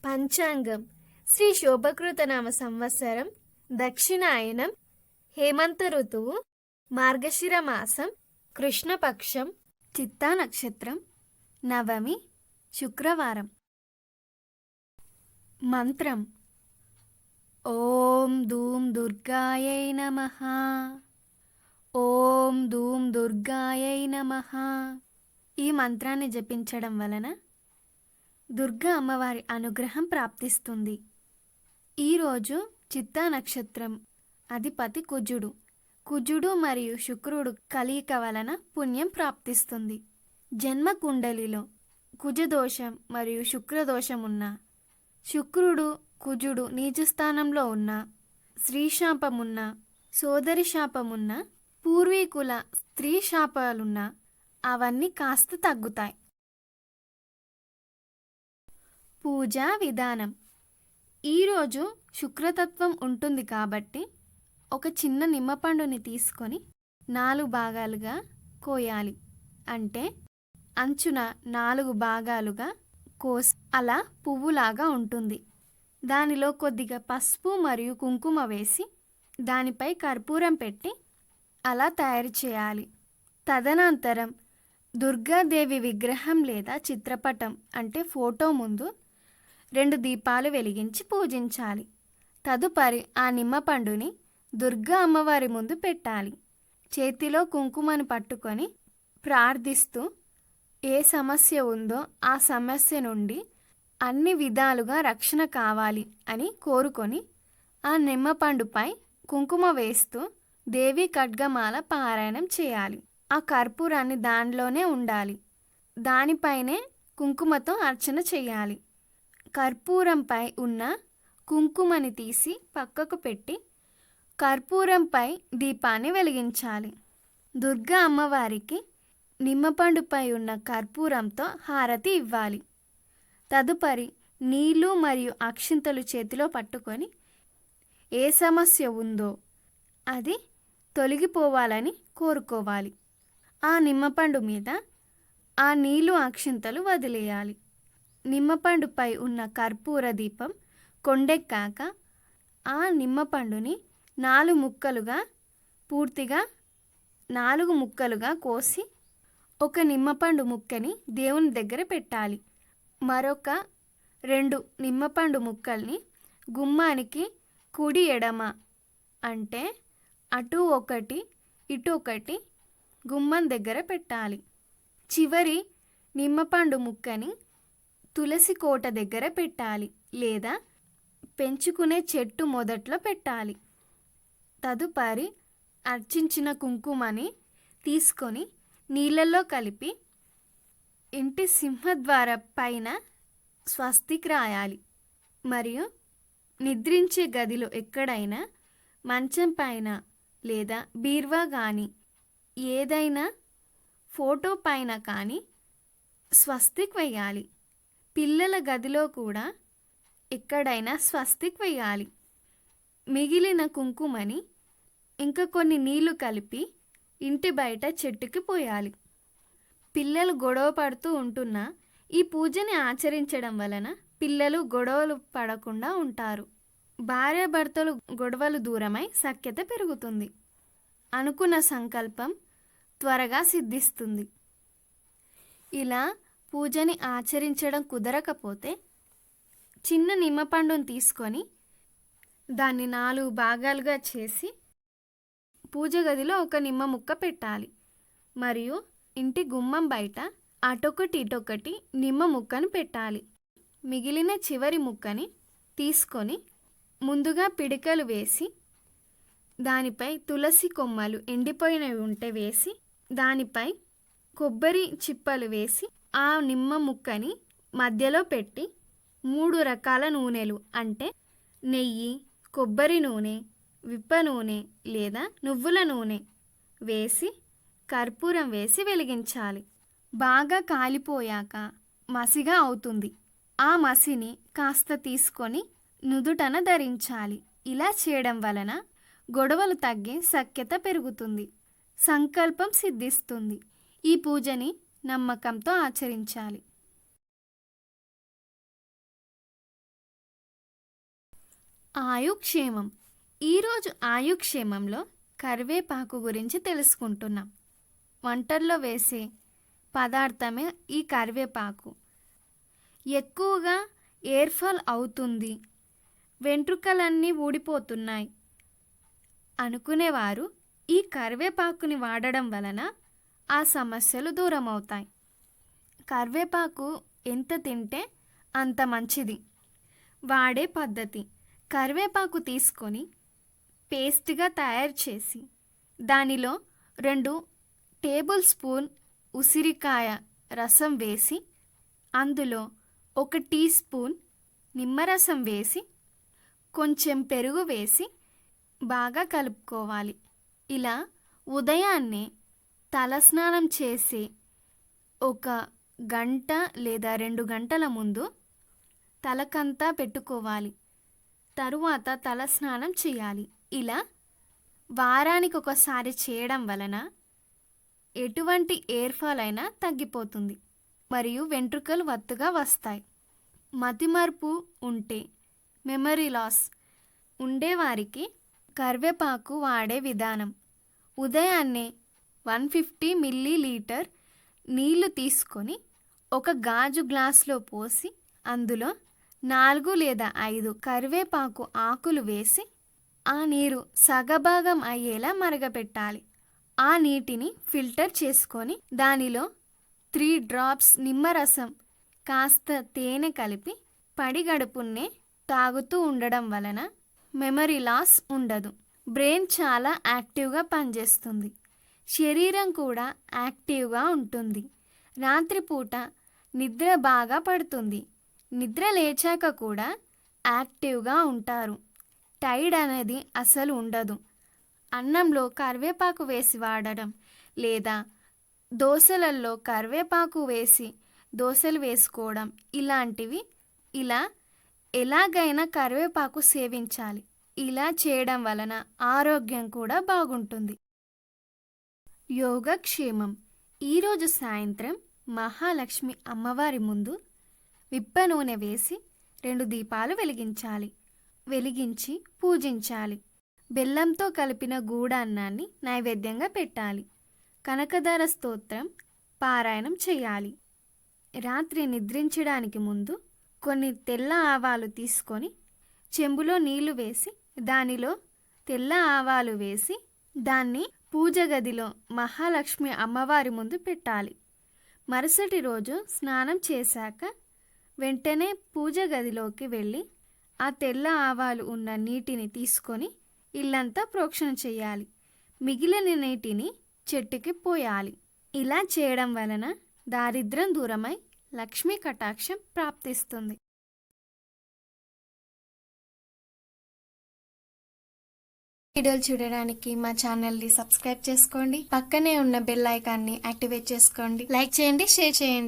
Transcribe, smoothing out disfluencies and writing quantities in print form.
పంచాంగం శ్రీ శోభకృతనామ సంవత్సరం దక్షిణాయనం హేమంత ఋతువు మార్గశిర మాసం కృష్ణపక్షం చిత్తా నక్షత్రం నవమి శుక్రవారం. మంత్రం ఓం ధూం దుర్గాయై నమః. ఓం ధూం దుర్గాయై నమః. ఈ మంత్రాన్ని జపించడం వలన దుర్గా అమ్మవారి అనుగ్రహం ప్రాప్తిస్తుంది. ఈరోజు చిత్తా నక్షత్రం అధిపతి కుజుడు. కుజుడు మరియు శుక్రుడు కలయిక వలన పుణ్యం ప్రాప్తిస్తుంది. జన్మ కుండలిలో కుజదోషం మరియు శుక్రదోషం ఉన్న, శుక్రుడు కుజుడు నీచ స్థానంలో ఉన్న, స్త్రీశాపమున్న, సోదరి శాపమున్న, పూర్వీకుల స్త్రీ శాపాలున్న అవన్నీ కాస్త తగ్గుతాయి. పూజా విధానం. ఈరోజు శుక్రతత్వం ఉంటుంది కాబట్టి ఒక చిన్న నిమ్మపండుని తీసుకొని 4 భాగాలుగా కోయాలి. అంటే అంచున 4 భాగాలుగా కోసి అలా పువ్వులాగా ఉంటుంది. దానిలో కొద్దిగా పసుపు మరియు కుంకుమ వేసి దానిపై కర్పూరం పెట్టి అలా తయారు చేయాలి. తదనంతరం దుర్గాదేవి విగ్రహం లేదా చిత్రపటం అంటే ఫోటో ముందు 2 దీపాలు వెలిగించి పూజించాలి. తదుపరి ఆ నిమ్మపండుని దుర్గా అమ్మవారి ముందు పెట్టాలి. చేతిలో కుంకుమను పట్టుకొని ప్రార్థిస్తూ ఏ సమస్య ఉందో ఆ సమస్య నుండి అన్ని విధాలుగా రక్షణ కావాలి అని కోరుకొని ఆ నిమ్మపండుపై కుంకుమ వేస్తూ దేవి ఖడ్గమాల పారాయణం చేయాలి. ఆ కర్పూరాన్ని దానిలోనే ఉండాలి. దానిపైనే కుంకుమతో అర్చన చేయాలి. కర్పూరంపై ఉన్న కుంకుమని తీసి పక్కకు పెట్టి కర్పూరంపై దీపాన్ని వెలిగించాలి. దుర్గా అమ్మవారికి నిమ్మపండుపై ఉన్న కర్పూరంతో హారతి ఇవ్వాలి. తదుపరి నీళ్లు మరియు అక్షింతలు చేతిలో పట్టుకొని ఏ సమస్య ఉందో అది తొలగిపోవాలని కోరుకోవాలి. ఆ నిమ్మపండు మీద ఆ నీళ్లు అక్షింతలు వదిలేయాలి. నిమ్మపండుపై ఉన్న కర్పూర దీపం కొండెక్కాక ఆ నిమ్మపండుని 4 ముక్కలుగా పూర్తిగా 4 ముక్కలుగా కోసి ఒక నిమ్మపండు ముక్కని దేవుని దగ్గర పెట్టాలి. మరొక 2 నిమ్మపండు ముక్కల్ని గుమ్మానికి కుడి ఎడమ అంటే అటు ఒకటి ఇటు ఒకటి గుమ్మం దగ్గర పెట్టాలి. చివరి నిమ్మపండు ముక్కని తులసి కోట దగ్గర పెట్టాలి లేదా పెంచుకునే చెట్టు మొదట్లో పెట్టాలి. తదుపరి అర్చించిన కుంకుమని తీసుకొని నీళ్ళల్లో కలిపి ఇంటి సింహద్వార పైన స్వస్తిక్ రాయాలి. మరియు నిద్రించే గదిలో ఎక్కడైనా మంచం పైన లేదా బీర్వా కానీ ఏదైనా ఫోటో పైన కానీ స్వస్తిక్ వేయాలి. పిల్లల గదిలో కూడా ఎక్కడైనా స్వస్తిక్ వేయాలి. మిగిలిన కుంకుమని ఇంకా కొన్ని నీళ్లు కలిపి ఇంటి బయట చెట్టుకి పోయాలి. పిల్లలు గొడవ పడుతూ ఉంటున్నా ఈ పూజని ఆచరించడం వలన పిల్లలు గొడవలు పడకుండా ఉంటారు. భార్యాభర్తలు గొడవలు దూరమై సఖ్యత పెరుగుతుంది. అనుకున్న సంకల్పం త్వరగా సిద్ధిస్తుంది. ఇలా పూజని ఆచరించడం కుదరకపోతే చిన్న నిమ్మపండుని తీసుకొని దాన్ని 4 భాగాలుగా చేసి పూజ గదిలో ఒక నిమ్మ ముక్క పెట్టాలి. మరియు ఇంటి గుమ్మం బయట అటొకటి ఇటొకటి నిమ్మ ముక్కను పెట్టాలి. మిగిలిన చివరి ముక్కని తీసుకొని ముందుగా పిడికలు వేసి దానిపై తులసి కొమ్మలు ఎండిపోయినవి ఉంటే వేసి దానిపై కొబ్బరి చిప్పలు వేసి ఆ నిమ్మ ముక్కని మధ్యలో పెట్టి 3 రకాల నూనెలు అంటే నెయ్యి, కొబ్బరి నూనె, విప్ప నూనె లేదా నువ్వుల నూనె వేసి కర్పూరం వేసి వెలిగించాలి. బాగా కాలిపోయాక మసిగా అవుతుంది. ఆ మసిని కాస్త తీసుకొని నుదుటన ధరించాలి. ఇలా చేయడం వలన గొడవలు తగ్గి సఖ్యత పెరుగుతుంది. సంకల్పం సిద్ధిస్తుంది. ఈ పూజని నమ్మకంతో ఆచరించాలి. ఆయుక్షేమం. ఈరోజు ఆయుక్షేమంలో కరివేపాకు గురించి తెలుసుకుంటున్నాం. వంటల్లో వేసే పదార్థమే ఈ కరివేపాకు. ఎక్కువగా ఎయిర్ ఫాల్ అవుతుంది, వెంట్రుకలన్నీ ఊడిపోతున్నాయి అనుకునేవారు ఈ కరివేపాకుని వాడడం వలన ఆ సమస్యలు దూరం అవుతాయి. కరివేపాకు ఎంత తింటే అంత మంచిది. వాడే పద్ధతి: కరివేపాకు తీసుకొని పేస్ట్గా తయారు చేసి దానిలో 2 టేబుల్ స్పూన్ ఉసిరికాయ రసం వేసి అందులో 1 టీ స్పూన్ నిమ్మరసం వేసి కొంచెం పెరుగు వేసి బాగా కలుపుకోవాలి. ఇలా ఉదయాన్నే తలస్నానం చేసే 1 గంట లేదా 2 గంటల ముందు తలకంతా పెట్టుకోవాలి. తరువాత తలస్నానం చేయాలి. ఇలా వారానికి ఒకసారి చేయడం వలన ఎటువంటి ఎయిర్ ఫాల్ అయినా తగ్గిపోతుంది మరియు వెంట్రుకలు వత్తుగా వస్తాయి. మతిమరుపు ఉంటే, మెమరీ లాస్ ఉండేవారికి కరివేపాకు వాడే విధానం: ఉదయాన్నే 150 మిల్లీలీటర్ నీళ్లు తీసుకొని 1 గాజు గ్లాసులో పోసి అందులో 4 లేదా 5 కరివేపాకు ఆకులు వేసి ఆ నీరు సగభాగం అయ్యేలా మరగపెట్టాలి. ఆ నీటిని ఫిల్టర్ చేసుకొని దానిలో 3 డ్రాప్స్ నిమ్మరసం, కాస్త తేనె కలిపి పడిగడుపునే తాగుతూ ఉండడం వలన మెమరీ లాస్ ఉండదు. బ్రెయిన్ చాలా యాక్టివ్గా పనిచేస్తుంది. శరీరం కూడా యాక్టివ్గా ఉంటుంది. రాత్రిపూట నిద్ర బాగా పడుతుంది. నిద్ర లేచాక కూడా యాక్టివ్గా ఉంటారు. టైర్డ్ అనేది అసలు ఉండదు. అన్నంలో కరివేపాకు వేసి వాడడం లేదా దోశలలో కరివేపాకు వేసి దోశలు వేసుకోవడం ఇలాంటివి. ఇలా ఎలాగైనా కరివేపాకు సేవించాలి. ఇలా చేయడం వలన ఆరోగ్యం కూడా బాగుంటుంది. యోగక్షేమం. ఈరోజు సాయంత్రం మహాలక్ష్మి అమ్మవారి ముందు విప్ప నూనె వేసి 2 దీపాలు వెలిగించాలి. వెలిగించి పూజించాలి. బెల్లంతో కలిపిన గూడాన్నాన్ని నైవేద్యంగా పెట్టాలి. కనకదార స్తోత్రం పారాయణం చేయాలి. రాత్రి నిద్రించడానికి ముందు కొన్ని తెల్ల ఆవాలు తీసుకొని చెంబులో నీళ్లు వేసి దానిలో తెల్ల ఆవాలు వేసి దాన్ని పూజ గదిలో మహాలక్ష్మి అమ్మవారి ముందు పెట్టాలి. మరుసటి రోజు స్నానం చేశాక వెంటనే పూజ గదిలోకి వెళ్ళి ఆ తెల్ల ఆవాలు ఉన్న నీటిని తీసుకొని ఇల్లంతా ప్రోక్షణ చేయాలి. మిగిలిన నీటిని చెట్టుకి పోయాలి. ఇలా చేయడం వలన దారిద్ర్యం దూరమై లక్ష్మీ కటాక్షం ప్రాప్తిస్తుంది. వీడియోలు చూడడానికి మా ఛానల్ని సబ్స్క్రైబ్ చేసుకోండి. పక్కనే ఉన్న బెల్ ఐకాన్ని యాక్టివేట్ చేసుకోండి. లైక్ చేయండి, షేర్ చేయండి.